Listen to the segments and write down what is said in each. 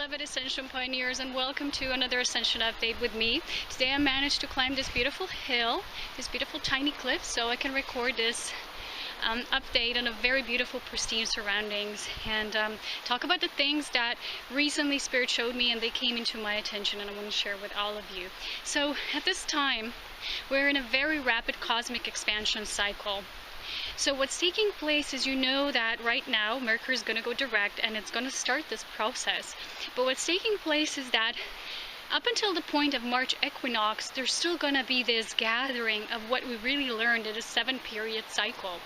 beloved Ascension pioneers, and welcome to another Ascension update with me. Today I managed to climb this beautiful hill, this beautiful tiny cliff, so I can record this update on a very beautiful pristine surroundings and talk about the things that recently Spirit showed me and they came into my attention, and I want to share with all of you. So at this time we're in a very rapid cosmic expansion cycle. So what's taking place is, you know that right now Mercury is going to go direct and it's going to start this process. But what's taking place is that up until the point of March equinox, there's still going to be this gathering of what we really learned in a 7-period cycle.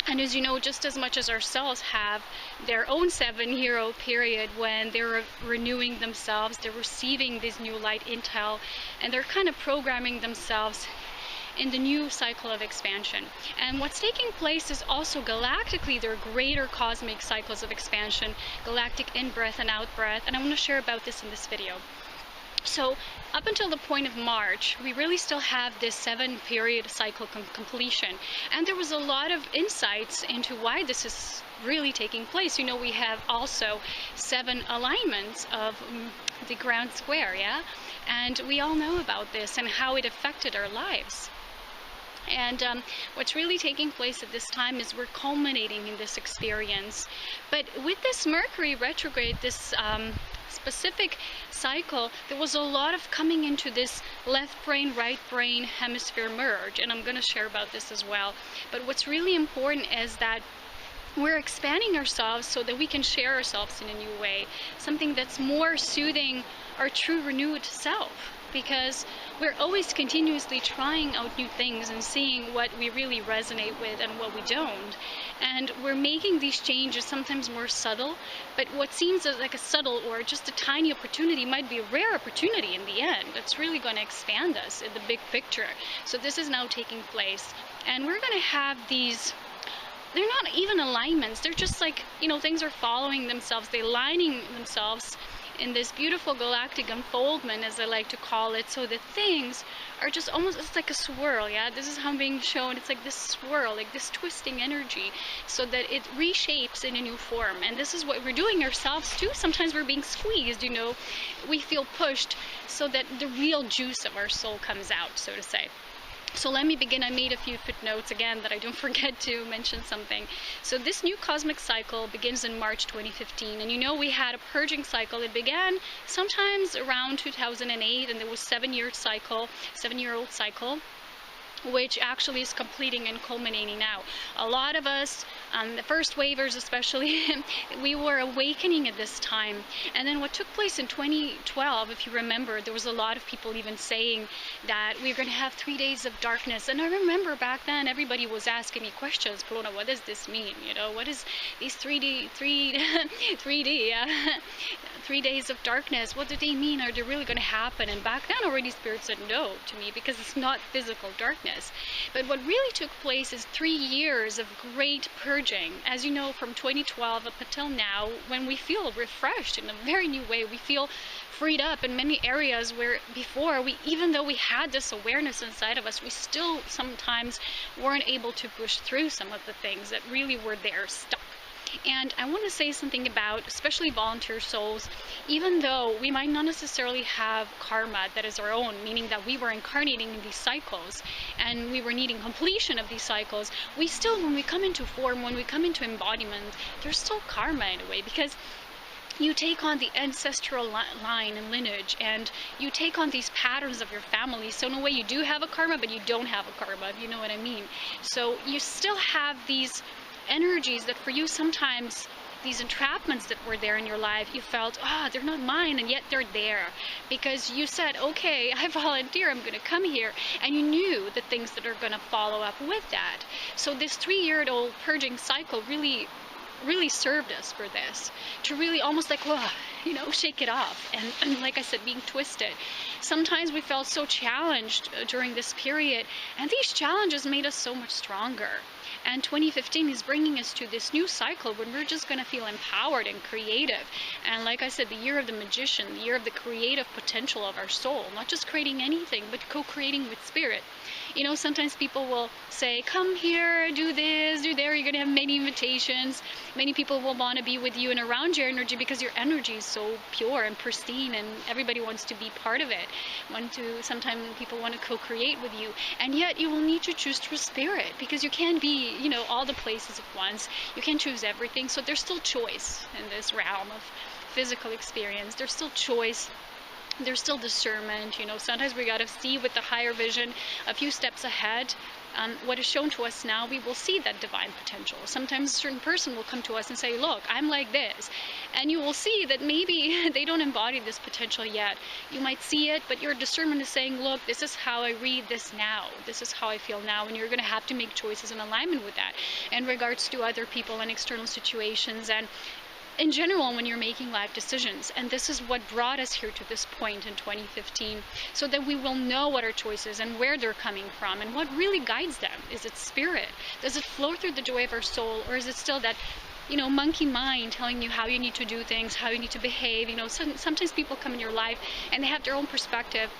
And as you know, just as much as our cells have their own 7-year period when they're renewing themselves, they're receiving this new light intel, and they're kind of programming themselves in the new cycle of expansion. And what's taking place is also galactically, there are greater cosmic cycles of expansion, galactic in-breath and out-breath, and I want to share about this in this video. So up until the point of March, we really still have this 7-period cycle completion. And there was a lot of insights into why this is really taking place. You know, we have also 7 alignments of the ground square, yeah? And we all know about this and how it affected our lives. And what's really taking place at this time is we're culminating in this experience. But with this Mercury retrograde, this specific cycle, there was a lot of coming into this left brain, right brain hemisphere merge, and I'm going to share about this as well. But what's really important is that we're expanding ourselves so that we can share ourselves in a new way, something that's more soothing our true renewed self, because we're always continuously trying out new things and seeing what we really resonate with and what we don't. And we're making these changes sometimes more subtle, but what seems like a subtle or just a tiny opportunity might be a rare opportunity in the end. That's really going to expand us in the big picture. So this is now taking place, and we're going to have these, they're not even alignments, they're just like, you know, things are following themselves, they're lining themselves in this beautiful galactic unfoldment, as I like to call it. So the things are just almost, it's like a swirl, yeah? This is how I'm being shown. It's like this swirl, like this twisting energy, so that it reshapes in a new form. And this is what we're doing ourselves too. Sometimes we're being squeezed, you know, we feel pushed so that the real juice of our soul comes out, so to say. So let me begin. I made a few footnotes again that I don't forget to mention something. So this new cosmic cycle begins in March 2015, and you know we had a purging cycle. It began sometimes around 2008, and there was 7-year cycle, 7-year-old cycle, which actually is completing and culminating now. A lot of us, the first wavers especially, we were awakening at this time. And then what took place in 2012, if you remember, there was a lot of people even saying that we were going to have 3 days of darkness. And I remember back then everybody was asking me questions, Polona, what does this mean? You know, what is these 3 days of darkness? What do they mean? Are they really going to happen? And back then already Spirit said no to me, because it's not physical darkness. But what really took place is 3 years of great purging. As you know, from 2012 up until now, when we feel refreshed in a very new way, we feel freed up in many areas where before, even though we had this awareness inside of us, we still sometimes weren't able to push through some of the things that really were there stuck. And I want to say something about, especially volunteer souls, even though we might not necessarily have karma that is our own, meaning that we were incarnating in these cycles and we were needing completion of these cycles, we still, when we come into form, when we come into embodiment, there's still karma in a way, because you take on the ancestral line and lineage, and you take on these patterns of your family. So in a way you do have a karma, but you don't have a karma, if you know what I mean. So you still have these energies that for you sometimes, these entrapments that were there in your life, you felt, they're not mine, and yet they're there because you said, okay, I volunteer, I'm going to come here, and you knew the things that are going to follow up with that. So this 3-year-old purging cycle really served us for this, to really almost like, you know, shake it off, and like I said, being twisted. Sometimes we felt so challenged during this period, and these challenges made us so much stronger. And 2015 is bringing us to this new cycle when we're just going to feel empowered and creative. And like I said, the year of the magician, the year of the creative potential of our soul, not just creating anything, but co-creating with Spirit. You know, sometimes people will say, come here, do this, do there. You're going to have many invitations. Many people will want to be with you and around your energy because your energy is so pure and pristine, and everybody wants to be part of it. Sometimes people want to co-create with you, and yet you will need to choose through spirit, because you can't be, you know, all the places at once. You can't choose everything. So there's still choice in this realm of physical experience. There's still choice. There's still discernment. You know, sometimes we got to see with the higher vision a few steps ahead. What is shown to us now, we will see that divine potential. Sometimes a certain person will come to us and say, look, I'm like this. And you will see that maybe they don't embody this potential yet. You might see it, but your discernment is saying, look, this is how I read this now. This is how I feel now. And you're going to have to make choices in alignment with that in regards to other people and external situations, and in general when you're making life decisions. And this is what brought us here to this point in 2015, so that we will know what our choices and where they're coming from and what really guides them. Is it spirit? Does it flow through the joy of our soul, or is it still that, you know, monkey mind telling you how you need to do things, how you need to behave? You know, sometimes people come in your life and they have their own perspective,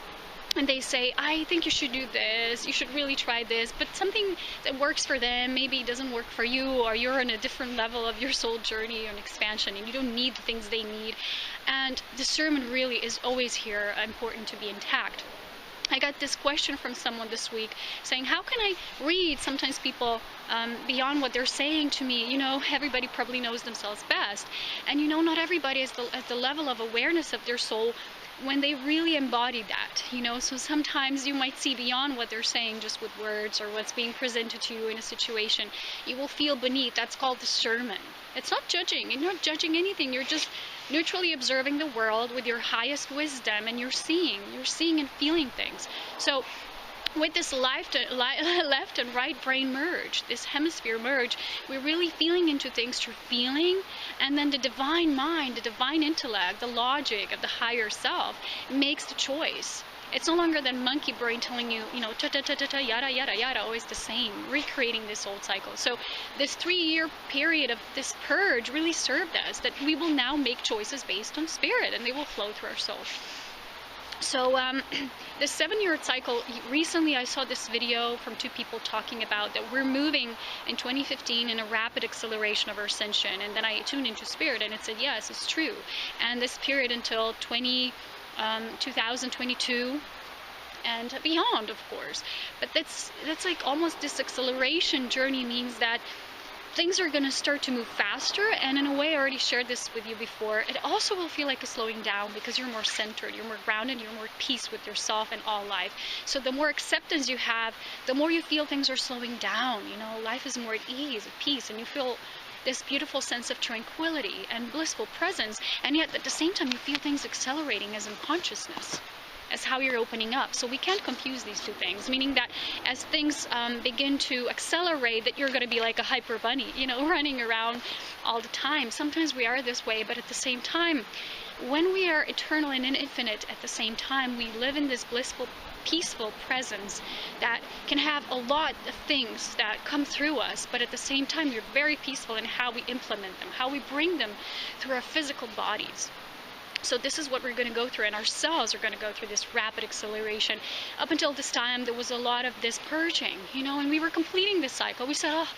and they say, I think you should do this, you should really try this, but something that works for them maybe doesn't work for you, or you're on a different level of your soul journey and expansion, and you don't need the things they need. And discernment really is always here important to be intact. I got this question from someone this week saying, how can I read sometimes people beyond what they're saying to me? You know, everybody probably knows themselves best. And you know, not everybody is at the level of awareness of their soul when they really embody that, you know. So sometimes you might see beyond what they're saying just with words or what's being presented to you in a situation. You will feel beneath. That's called discernment. It's not judging. You're not judging anything. You're just neutrally observing the world with your highest wisdom, and you're seeing and feeling things. So with this left and right brain merge, this hemisphere merge, we're really feeling into things through feeling, and then the divine mind, the divine intellect, the logic of the higher self makes the choice. It's no longer than monkey brain telling you, you know, ta-ta-ta-ta-ta, yada, yada, yada, always the same, recreating this old cycle. So this 3-year period of this purge really served us, that we will now make choices based on spirit, and they will flow through our soul. So the 7-year cycle, recently I saw this video from 2 people talking about that we're moving in 2015 in a rapid acceleration of our ascension. And then I tuned into spirit, and it said, yes, it's true. And this period until 2022 and beyond, of course. But that's like almost this acceleration journey means that things are going to start to move faster, and in a way, I already shared this with you before, it also will feel like a slowing down, because you're more centered, you're more grounded, you're more at peace with yourself and all life. So the more acceptance you have, the more you feel things are slowing down. You know, life is more at ease, at peace, and you feel this beautiful sense of tranquility and blissful presence, and yet at the same time you feel things accelerating as in consciousness, as how you're opening up. So we can't confuse these two things, meaning that as things begin to accelerate, that you're going to be like a hyper bunny, you know, running around all the time. Sometimes we are this way, but at the same time, when we are eternal and infinite at the same time, we live in this blissful, peaceful presence that can have a lot of things that come through us, but at the same time, we're very peaceful in how we implement them, how we bring them through our physical bodies. So this is what we're going to go through, and our cells are going to go through this rapid acceleration. Up until this time, there was a lot of this purging, you know, and we were completing this cycle. We said, oh,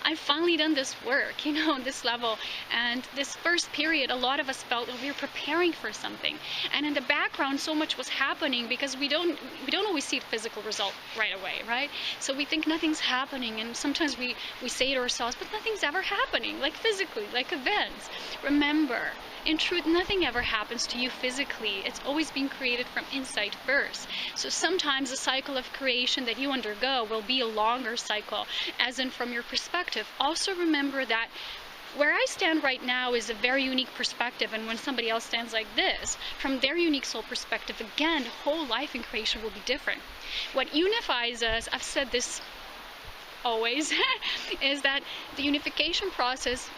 I've finally done this work, you know, on this level. And this first period, a lot of us felt that we were preparing for something. And in the background, so much was happening, because we don't always see the physical result right away, right? So we think nothing's happening, and sometimes we say to ourselves, but nothing's ever happening, like physically, like events. Remember, in truth, nothing ever happens to you physically. It's always been created from inside first. So sometimes the cycle of creation that you undergo will be a longer cycle, as in from your perspective. Also remember that where I stand right now is a very unique perspective, and when somebody else stands like this, from their unique soul perspective, again, the whole life in creation will be different. What unifies us, I've said this always, is that the unification process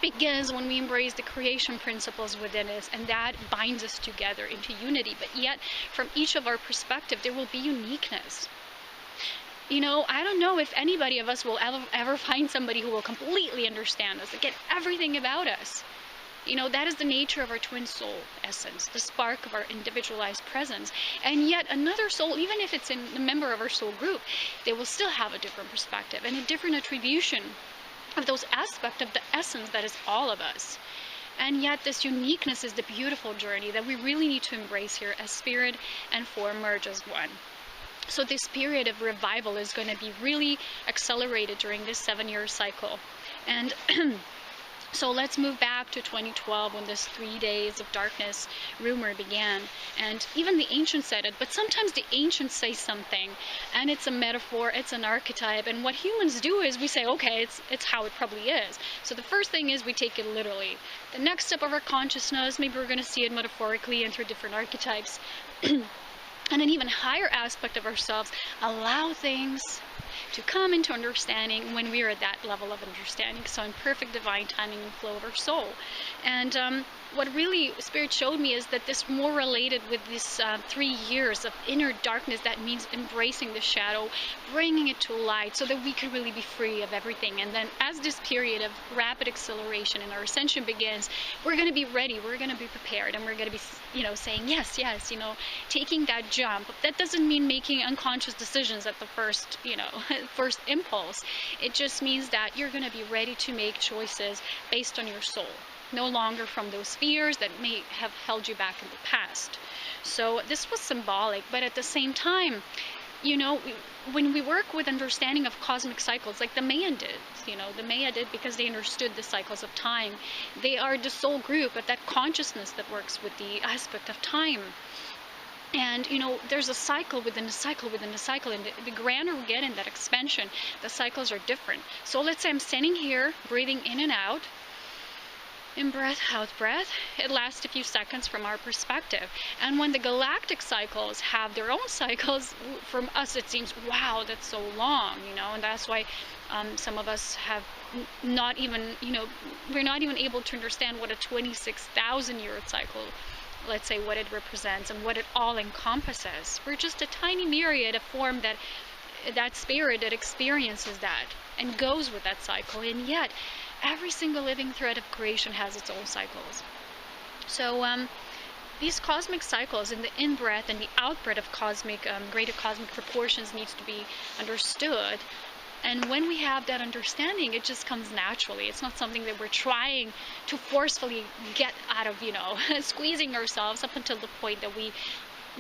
begins when we embrace the creation principles within us, and that binds us together into unity. But yet, from each of our perspective, there will be uniqueness. You know, I don't know if anybody of us will ever find somebody who will completely understand us, that get everything about us. You know, that is the nature of our twin soul essence, the spark of our individualized presence. And yet another soul, even if it's a member of our soul group, they will still have a different perspective and a different attribution of those aspects of the essence that is all of us. And yet this uniqueness is the beautiful journey that we really need to embrace here as spirit and form merge as one. So this period of revival is going to be really accelerated during this 7-year cycle. And so let's move back to 2012 when this 3 days of darkness rumor began. And even the ancients said it, but sometimes the ancients say something and it's a metaphor, it's an archetype, and what humans do is we say, okay, it's how it probably is. So the first thing is we take it literally. The next step of our consciousness, maybe we're going to see it metaphorically and through different archetypes. And an even higher aspect of ourselves, allow things to come into understanding when we are at that level of understanding. So in perfect divine timing and flow of our soul. And what really Spirit showed me is that this more related with this 3 years of inner darkness. That means embracing the shadow, bringing it to light so that we can really be free of everything. And then as this period of rapid acceleration in our ascension begins, we're going to be ready, we're going to be prepared, and we're going to be, saying yes, yes, taking that jump. That doesn't mean making unconscious decisions at the first, first impulse. It just means that you're going to be ready to make choices based on your soul, no longer from those fears that may have held you back in the past. So this was symbolic, but at the same time, when we work with understanding of cosmic cycles, like the Maya did, the Maya did because they understood the cycles of time. They are the soul group, but that consciousness that works with the aspect of time. And, there's a cycle within a cycle within a cycle, and the grander we get in that expansion, the cycles are different. So let's say I'm standing here, breathing in and out, in breath, out breath. It lasts a few seconds from our perspective. And when the galactic cycles have their own cycles, from us it seems, wow, that's so long, and that's why some of us have not even, we're not even able to understand what a 26,000-year cycle, let's say, what it represents and what it all encompasses. We're just a tiny myriad of form that spirit that experiences that and goes with that cycle, and yet every single living thread of creation has its own cycles. So these cosmic cycles and the in-breath and the out-breath of cosmic, greater cosmic proportions needs to be understood. And when we have that understanding, it just comes naturally. It's not something that we're trying to forcefully get out of, squeezing ourselves up until the point that we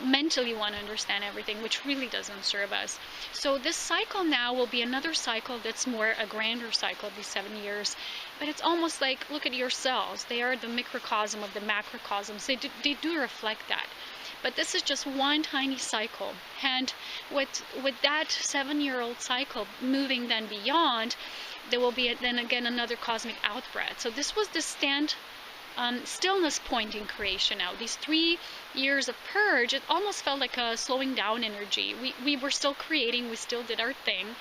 mentally want to understand everything, which really doesn't serve us. So this cycle now will be another cycle that's more a grander cycle of these 7 years. But it's almost like, look at your cells. They are the microcosm of the macrocosms. They do reflect that. But this is just one tiny cycle. And with that 7-year-old cycle moving then beyond, there will be then again another cosmic outbreath. So this was the stillness point in creation now. These 3 years of purge, it almost felt like a slowing down energy. We were still creating, we still did our thing.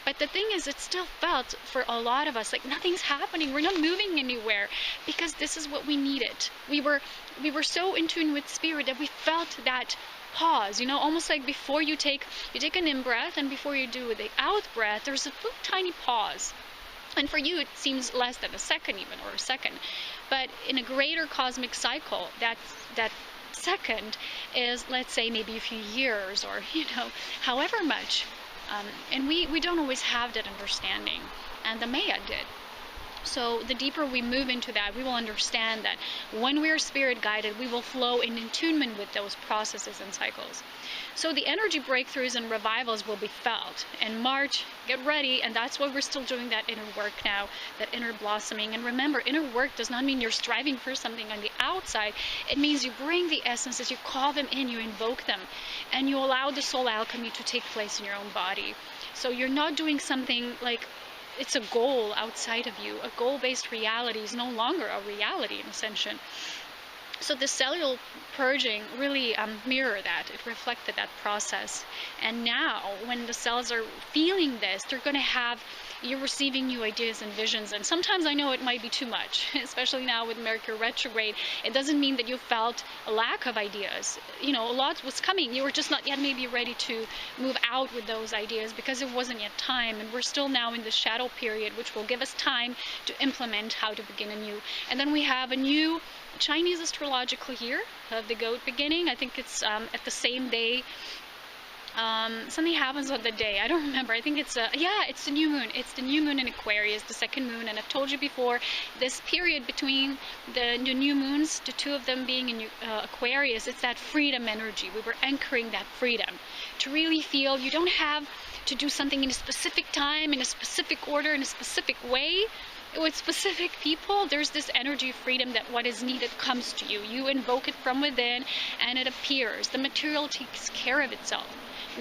But the thing is, it still felt for a lot of us like nothing's happening. We're not moving anywhere, because this is what we needed. We were so in tune with spirit that we felt that pause, almost like before you take an in-breath and before you do the out-breath, there's a little tiny pause. And for you, it seems less than a second even, or a second. But in a greater cosmic cycle, that second is, let's say, maybe a few years, or, however much. And we don't always have that understanding. And the Maya did. So the deeper we move into that, we will understand that when we are spirit guided, we will flow in attunement with those processes and cycles. So the energy breakthroughs and revivals will be felt. In March, get ready, and that's why we're still doing that inner work now, that inner blossoming. And remember, inner work does not mean you're striving for something on the outside. It means you bring the essences, you call them in, you invoke them, and you allow the soul alchemy to take place in your own body. So you're not doing something like it's a goal outside of you. A goal-based reality is no longer a reality in Ascension. So the cellular purging really mirrored that. It reflected that process. And now, when the cells are feeling this, they're going to have, you're receiving new ideas and visions. And sometimes I know it might be too much, especially now with Mercury retrograde. It doesn't mean that you felt a lack of ideas. A lot was coming. You were just not yet maybe ready to move out with those ideas because it wasn't yet time. And we're still now in the shadow period, which will give us time to implement how to begin anew. And then we have a new Chinese astrological year of the goat beginning. I think it's at the same day something happens on the day. I don't remember. I think it's it's the new moon. It's the new moon in Aquarius, the second moon. And I've told you before, this period between the new moons, the two of them being in Aquarius, it's that freedom energy. We were anchoring that freedom to really feel you don't have to do something in a specific time, in a specific order, in a specific way. With specific people, there's this energy of freedom that what is needed comes to you. You invoke it from within and it appears. The material takes care of itself.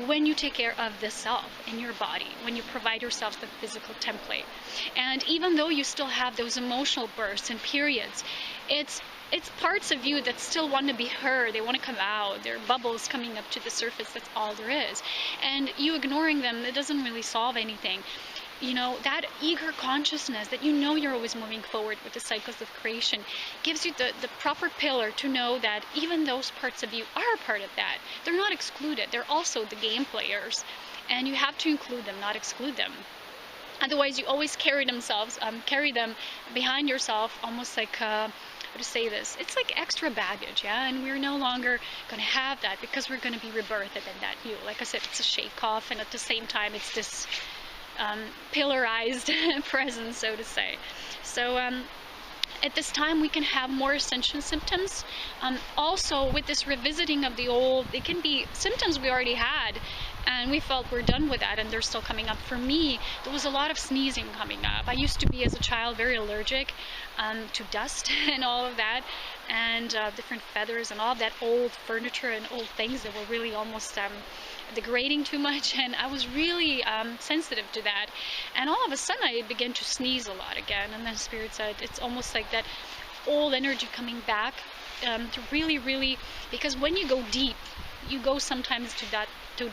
When you take care of the self in your body, when you provide yourself the physical template. And even though you still have those emotional bursts and periods, it's parts of you that still want to be heard. They want to come out. There are bubbles coming up to the surface. That's all there is. And you ignoring them, it doesn't really solve anything. You know, that eager consciousness that you know you're always moving forward with the cycles of creation gives you the proper pillar to know that even those parts of you are a part of that. They're not excluded. They're also the game players. And you have to include them, not exclude them. Otherwise, you always carry them behind yourself, almost like, how to say this? It's like extra baggage, yeah? And we're no longer going to have that because we're going to be rebirthed in that you. Like I said, it's a shake-off, and at the same time, it's this pillarized presence, so to say. So at this time we can have more ascension symptoms. Also with this revisiting of the old, it can be symptoms we already had and we felt we're done with that and they're still coming up. For me, there was a lot of sneezing coming up. I used to be, as a child, very allergic to dust and all of that, and different feathers and all of that old furniture and old things that were really almost degrading too much, and I was really sensitive to that. And all of a sudden I began to sneeze a lot again, and then Spirit said it's almost like that old energy coming back to really, because when you go deep, you go sometimes to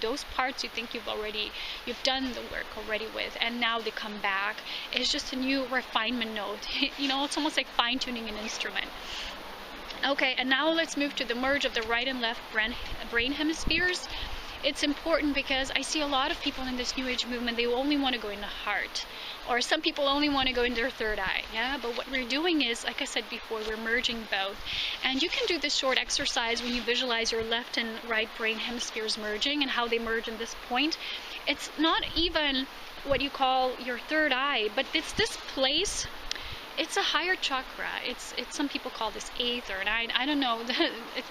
those parts you think you've done the work already with, and now they come back. It's just a new refinement node. You know, it's almost like fine-tuning an instrument. Okay, and now let's move to the merge of the right and left brain hemispheres. It's important because I see a lot of people in this New Age movement, they only want to go in the heart. Or some people only want to go in their third eye, yeah? But what we're doing is, like I said before, we're merging both. And you can do this short exercise when you visualize your left and right brain hemispheres merging and how they merge in this point. It's not even what you call your third eye, but it's this place. It's a higher chakra. It's some people call this aether, and I don't know.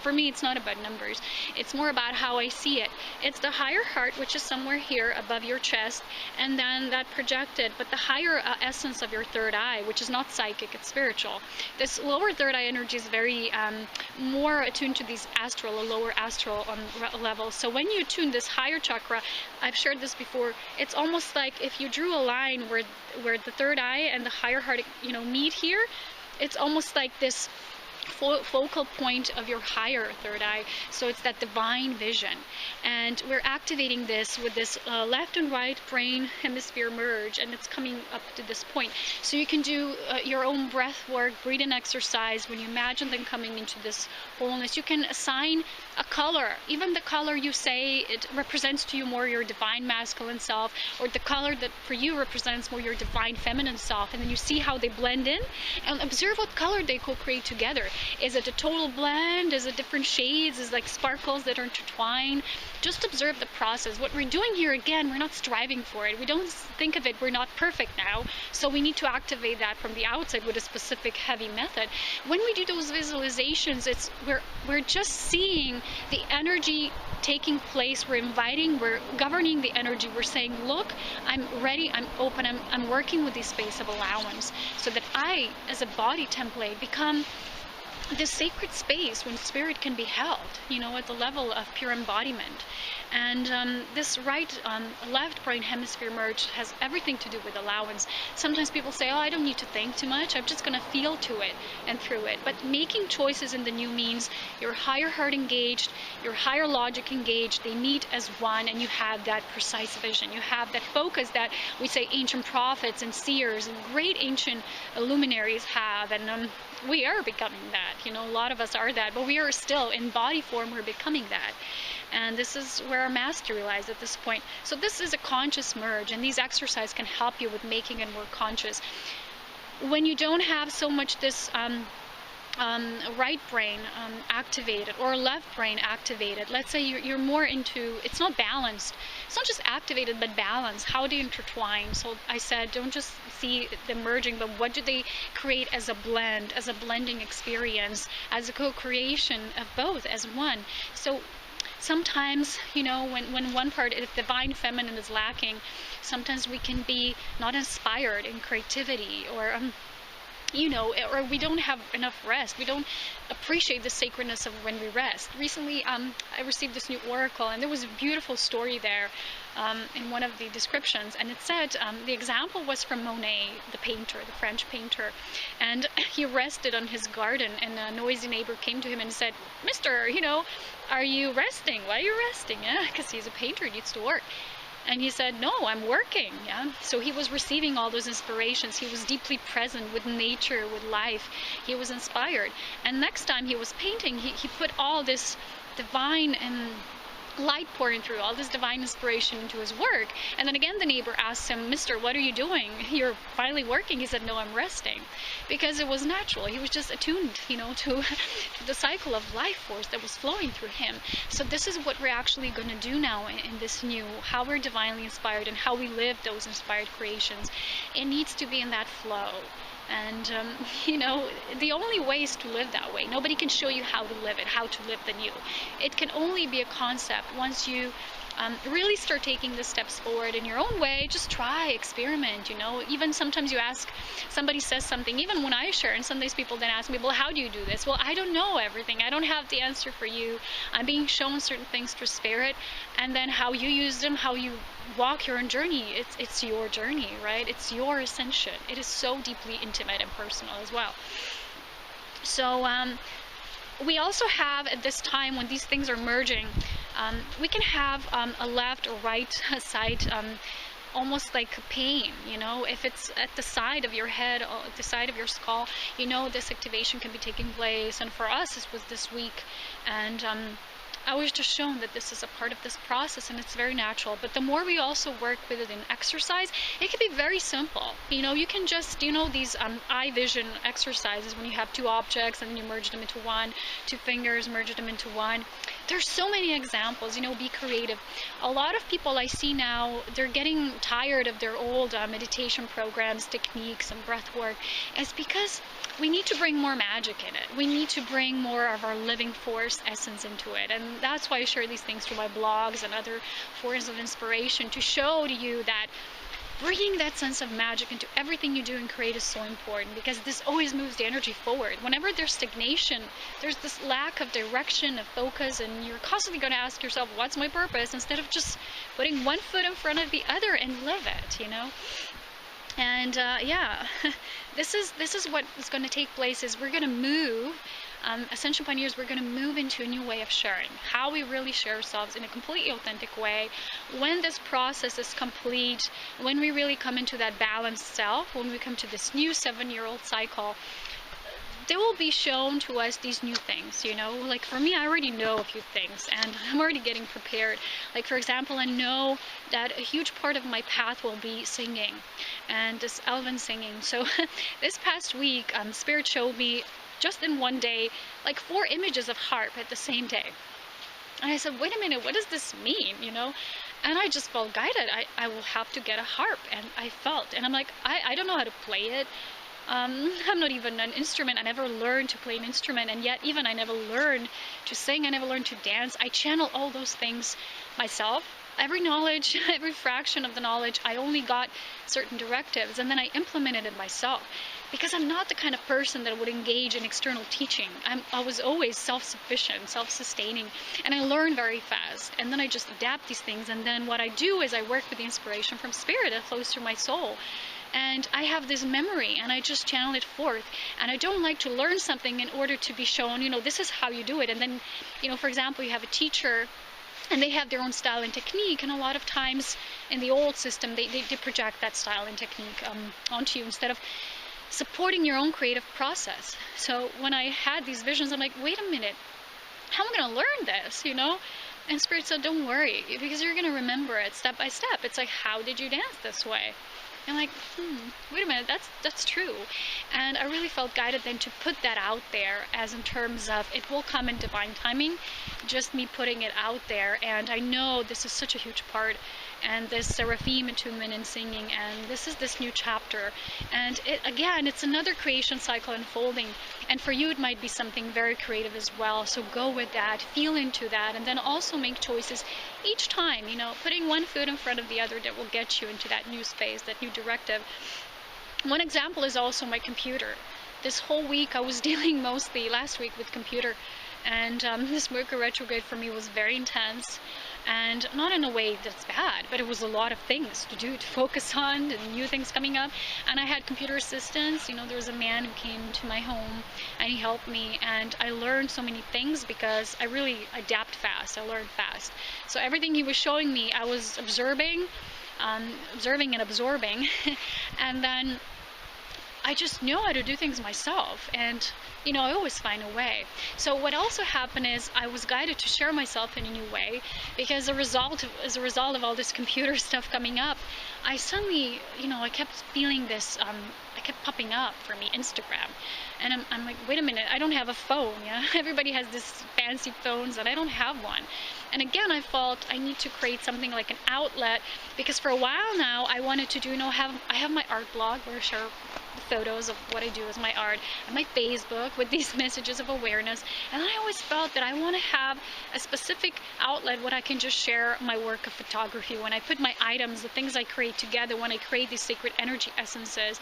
For me, it's not about numbers. It's more about how I see it. It's the higher heart, which is somewhere here above your chest, and then that projected, but the higher essence of your third eye, which is not psychic, it's spiritual. This lower third eye energy is very more attuned to these astral or lower astral levels. So when you tune this higher chakra, I've shared this before, it's almost like if you drew a line where the third eye and the higher heart, you know, meet here. It's almost like this focal point of your higher third eye. So it's that divine vision, and we're activating this with this left and right brain hemisphere merge, and it's coming up to this point. So you can do your own breath work, breathing exercise. When you imagine them coming into this wholeness, you can assign a color, even the color you say it represents to you more your divine masculine self, or the color that for you represents more your divine feminine self, and then you see how they blend in and observe what color they co-create together. Is it a total blend? Is it different shades? Is it like sparkles that are intertwined? Just observe the process. What we're doing here, again, we're not striving for it. We don't think of it, we're not perfect now, so we need to activate that from the outside with a specific heavy method. When we do those visualizations, it's we're just seeing the energy taking place. We're inviting, we're governing the energy. We're saying, look, I'm ready, I'm open, I'm working with this space of allowance, so that I, as a body template, become this sacred space when spirit can be held, you know, at the level of pure embodiment. And this left brain hemisphere merge has everything to do with allowance. Sometimes people say, oh, I don't need to think too much, I'm just going to feel to it and through it. But making choices in the new means your higher heart engaged, your higher logic engaged, they meet as one, and you have that precise vision. You have that focus that we say ancient prophets and seers and great ancient luminaries have, and we are becoming that. You know, a lot of us are that, but we are still in body form, we're becoming that. And this is where our mastery lies at this point. So this is a conscious merge, and these exercises can help you with making it more conscious. When you don't have so much this right brain activated or left brain activated. Let's say you're more into, it's not balanced. It's not just activated, but balanced. How do you intertwine? So I said, don't just see them merging, but what do they create as a blend, as a blending experience, as a co-creation of both as one. So sometimes, you know, when one part, if divine feminine is lacking, sometimes we can be not inspired in creativity, or you know, or we don't have enough rest. We don't appreciate the sacredness of when we rest. Recently, I received this new oracle, and there was a beautiful story there in one of the descriptions, and it said, the example was from Monet, the painter, the French painter, and he rested on his garden, and a noisy neighbor came to him and said, "Mister, you know, are you resting? Why are you resting?" Yeah, because he's a painter, he needs to work. And he said, "No, I'm working." Yeah. So he was receiving all those inspirations. He was deeply present with nature, with life. He was inspired. And next time he was painting, he put all this divine and light pouring through, all this divine inspiration into his work. And then again the neighbor asked him, "Mister, what are you doing? You're finally working." He said, "No, I'm resting." Because it was natural. He was just attuned, you know, to the cycle of life force that was flowing through him. So this is what we're actually going to do now in this new, how we're divinely inspired and how we live those inspired creations. It needs to be in that flow. And, you know, the only way is to live that way. Nobody can show you how to live it, how to live the new. It can only be a concept once you really start taking the steps forward in your own way. Just try, experiment, you know. Even sometimes you ask, somebody says something, even when I share, and sometimes people then ask me, "Well, how do you do this?" Well, I don't know everything. I don't have the answer for you. I'm being shown certain things through spirit, and then how you use them, how you walk your own journey, it's your journey, right? It's your ascension. It is so deeply intimate and personal as well. So we also have, at this time when these things are merging, we can have a left or right side, almost like pain, you know. If it's at the side of your head or at the side of your skull, you know, this activation can be taking place. And for us, this was this week, and I was just shown that this is a part of this process, and it's very natural. But the more we also work with it in exercise, it can be very simple. You know, you can just, you know, these eye vision exercises when you have two objects and then you merge them into one, two fingers, merge them into one. There's so many examples, you know, be creative. A lot of people I see now, they're getting tired of their old meditation programs, techniques, and breath work. It's because we need to bring more magic in it. We need to bring more of our living force essence into it. And that's why I share these things through my blogs and other forms of inspiration, to show to you that bringing that sense of magic into everything you do and create is so important, because this always moves the energy forward. Whenever there's stagnation, there's this lack of direction, of focus, and you're constantly going to ask yourself, what's my purpose? Instead of just putting one foot in front of the other and live it, you know? And yeah, this is what is going to take place. Is we're going to move, Ascension Pioneers, we're going to move into a new way of sharing, how we really share ourselves in a completely authentic way. When this process is complete, when we really come into that balanced self, when we come to this new 7-year-old cycle, they will be shown to us these new things, you know. Like for me, I already know a few things, and I'm already getting prepared. Like for example, I know that a huge part of my path will be singing, and this elven singing. So this past week, Spirit showed me just in one day, like 4 images of harp at the same day. And I said, wait a minute, what does this mean, you know? And I just felt guided. I will have to get a harp, and I felt, and I'm like, I don't know how to play it. I'm not even an instrument. I never learned to play an instrument, and yet even I never learned to sing. I never learned to dance. I channel all those things myself. Every knowledge, every fraction of the knowledge, I only got certain directives, and then I implemented it myself. Because I'm not the kind of person that would engage in external teaching. I was always self-sufficient, self-sustaining, and I learn very fast. And then I just adapt these things, and then what I do is I work with the inspiration from spirit that flows through my soul. And I have this memory, and I just channel it forth. And I don't like to learn something in order to be shown, you know, this is how you do it. And then, you know, for example, you have a teacher, and they have their own style and technique, and a lot of times in the old system, they project that style and technique onto you instead of supporting your own creative process. So when I had these visions, I'm like, wait a minute, how am I going to learn this, you know? And Spirit said, don't worry, because you're going to remember it step by step. It's like, how did you dance this way? And like, wait a minute, that's true. And I really felt guided then to put that out there, as in terms of it will come in divine timing, just me putting it out there. And I know this is such a huge part, and this seraphim attunement and singing, and this is this new chapter. And it, again, it's another creation cycle unfolding, and for you it might be something very creative as well. So go with that, feel into that, and then also make choices each time, you know, putting one foot in front of the other that will get you into that new space, that new directive. One example is also my computer. This whole week I was dealing mostly last week with computer, and this Mercury retrograde for me was very intense, and not in a way that's bad, but it was a lot of things to do, to focus on, and new things coming up. And I had computer assistance. You know, there was a man who came to my home and he helped me, and I learned so many things because I really adapt fast. I learn fast. So everything he was showing me, I was observing and absorbing and then I just know how to do things myself, and you know, I always find a way. So what also happened is I was guided to share myself in a new way, because as a result of all this computer stuff coming up, I suddenly, you know, I kept feeling this, I kept popping up for me, Instagram. And I'm like, wait a minute, I don't have a phone, yeah? Everybody has this fancy phones and I don't have one. And again, I felt I need to create something like an outlet, because for a while now I wanted to do, you know, I have my art blog where I share photos of what I do as my art, and my Facebook with these messages of awareness. And I always felt that I want to have a specific outlet where I can just share my work of photography, when I put my items, the things I create together, when I create these sacred energy essences.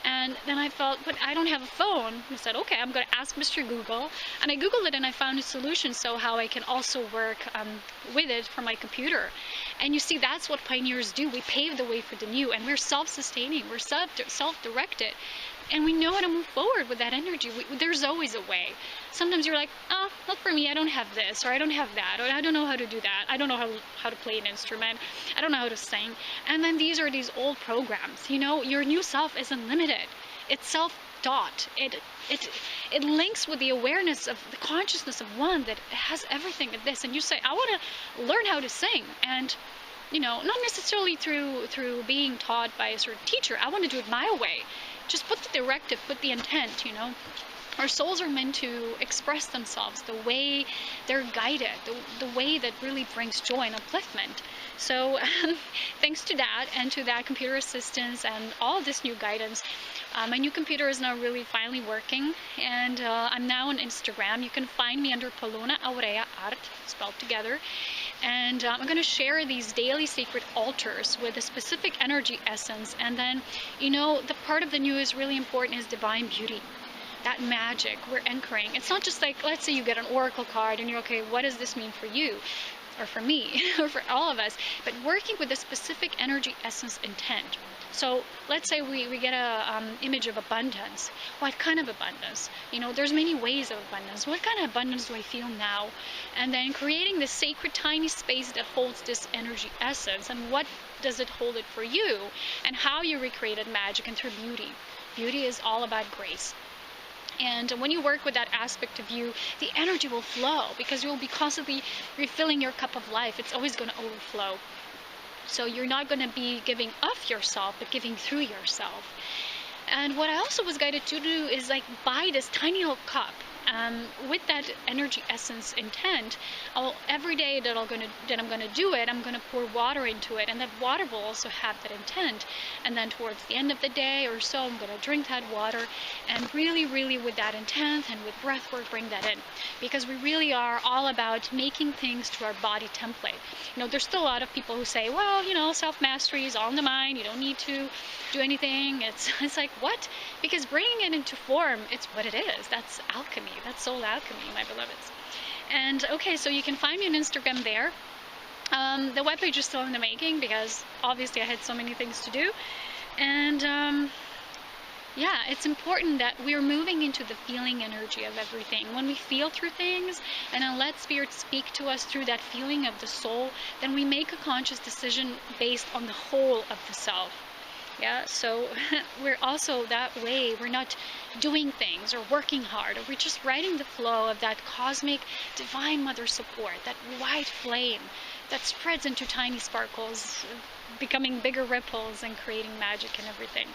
And then I felt, but I don't have a phone. I said, okay, I'm going to ask Mr. Google. And I Googled it and I found a solution, so how I can also work with it from my computer. And you see, that's what pioneers do. We pave the way for the new, and we're self-sustaining, we're self-directed, and we know how to move forward with that energy. There's always a way. Sometimes you're like, oh, not for me, I don't have this, or I don't have that, or I don't know how to do that, I don't know how to play an instrument, I don't know how to sing. And then these are these old programs. You know, your new self isn't limited. It's self-taught. It links with the awareness of the consciousness of one that has everything of this. And you say, I want to learn how to sing, and you know, not necessarily through being taught by a certain teacher. I want to do it my way. Just put the directive, put the intent, you know. Our souls are meant to express themselves the way they're guided, the way that really brings joy and upliftment. So thanks to that, and to that computer assistance and all this new guidance, my new computer is now really finally working, and I'm now on Instagram. You can find me under Polona Aurea Art, spelled together. And I'm going to share these daily sacred altars with a specific energy essence. And then, you know, the part of the new is really important is divine beauty. That magic we're anchoring. It's not just like, let's say you get an oracle card and you're okay, what does this mean for you? Or for me, or for all of us, but working with a specific energy essence intent. So let's say we get a image of abundance. What kind of abundance? You know, there's many ways of abundance. What kind of abundance do I feel now? And then creating this sacred tiny space that holds this energy essence, and what does it hold it for you, and how you recreated magic and through beauty. Beauty is all about grace. And when you work with that aspect of you, the energy will flow, because you will be constantly refilling your cup of life. It's always going to overflow. So you're not going to be giving of yourself, but giving through yourself. And what I also was guided to do is like buy this tiny little cup. With that energy essence intent, every day that I'm gonna do it, I'm gonna pour water into it, and that water will also have that intent. And then towards the end of the day or so, I'm gonna drink that water, and really, really with that intent and with breath work, bring that in, because we really are all about making things to our body template. You know, there's still a lot of people who say, well, you know, self-mastery is all in the mind. You don't need to do anything. It's like, what? Because bringing it into form, it's what it is. That's alchemy. That's soul alchemy, my beloveds. And okay, so you can find me on Instagram there. The webpage is still in the making, because obviously I had so many things to do. And yeah, it's important that we're moving into the feeling energy of everything. When we feel through things and then let spirit speak to us through that feeling of the soul, then we make a conscious decision based on the whole of the self. Yeah, so we're also that way. We're not doing things or working hard, or we're just riding the flow of that cosmic divine mother support, that white flame that spreads into tiny sparkles, becoming bigger ripples and creating magic and everything.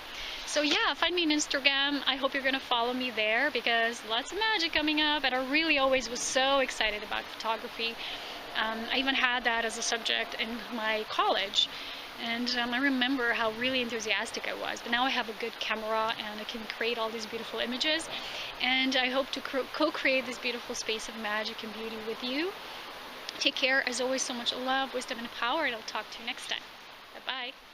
So yeah, find me on Instagram. I hope you're gonna follow me there, because lots of magic coming up, and I really always was so excited about photography. I even had that as a subject in my college, and I remember how really enthusiastic I was. But now I have a good camera and I can create all these beautiful images, and I hope to co-create this beautiful space of magic and beauty with you. Take care. As always, so much love, wisdom, and power, and I'll talk to you next time. Bye-bye.